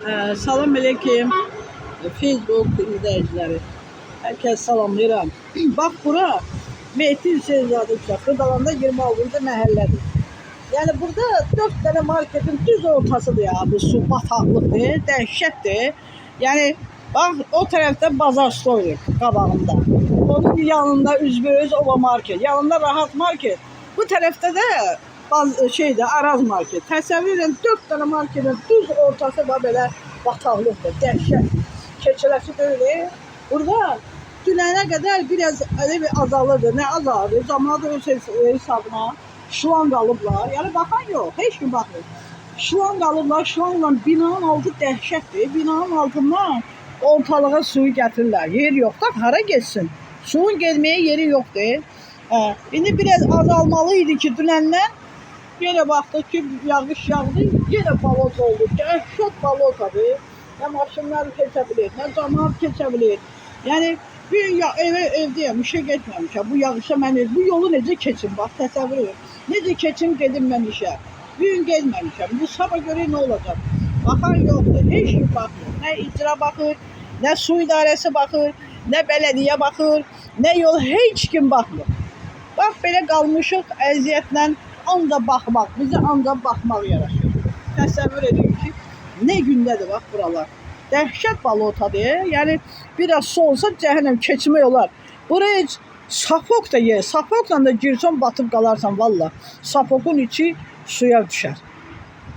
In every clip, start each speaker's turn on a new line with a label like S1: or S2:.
S1: Salam aleyküm. Facebook izləyiciləri. Hər kəs salamlayıram. Bax bura Mehdi Hüseynzadə uşaqlı dalanda 26-cı məhəllədir. Yəni burada 4 dənə marketin düz ortasıdır ya. Bu su bataqlıqdır, dəhşətdir. Yəni bax o tərəfdə bazar stoydur qabağında. Onun yanında üzbəüz Ova market, yanında Rahat market. Bu tərəfdə də Araz market. Təsəvvür edin 4 dənə marketin düz ortası da belə bataqlıqdır, dəhşət. Keçiləsi deyil. Burada dünənə qədər biraz elə bir azalırdı. Nə azalır? Zamanı öz hesabına şuan qalıblar. Yəni baxan yox, heç kim baxmır. Şuan qalıblar, şuanla binanın altı dəhşətdir. Binanın altından ortalığa suyu gətirirlər. Yer yox da hara getsin? Suyun getməyə yeri yoxdur. İndi biraz azalmalı idi ki, dünəndən yenə baxdıq ki, yağış yağdı, yenə balot oldu. Dəhşət balotadır. Nə maşınlar keçə bilir, nə camaat keçə bilir. Yəni bir gün evdəyəm, işə getməmişəm. Bu yağışa mən bu yolu necə keçim? Bax, təsəvvür edin. Necə keçim gedim mən işə? Bir gün getməmişəm. Bu sabah görə nə olacaq? Baxan yoxdur, heç kim baxmır. Nə icra baxır, nə su idarəsi baxır, nə bələdiyyə baxır, nə yol, heç kim baxmır. Bax, belə qalmışıq əziyyətlə, ancaq baxmaq, bizə ancaq baxmaq yaraşır. Təsəvvür edin ki, nə gündədir bax buralar. Dəhşət balotadır. Yəni biraz su olsa cəhənnəm keçmək olar. Buraya heç sapok da yer. Sapokla da girsən batıb qalarsan valla. Sapokun içi suya düşər.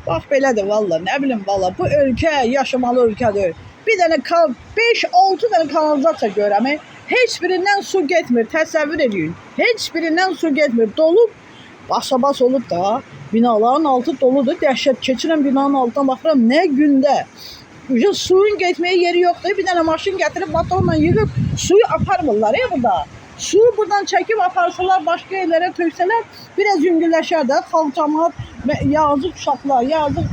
S1: Bax belədir valla. Nə bilim valla. Bu ölkə yaşamalı ölkədir. Bir dənə 5-6 dənə kanalizasiya görəm. Heç birindən su getmir. Təsəvvür edin. Heç birindən su getmir. Dolub basa-bas olub da. Binaların altı doludur. Dəhşət keçirəm binanın altına baxıram. Nə gündə. Suyun getməyə yeri yoxdur. Bir dənə maşın gətirib motorla yığıb suyu aparmırlar burada. Suyu buradan çəkib aparsalar, başqa yerlərə töksələr, biraz yüngülləşər də. Xalq cəmaət, yazıq uşaqlar, yazıq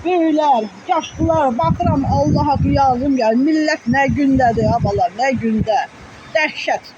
S1: böyüklər, yaşlılar, baxıram Allah haqqı yazım gəlir. Millət nə gündədir, abalar, nə gündə. Dəhşət.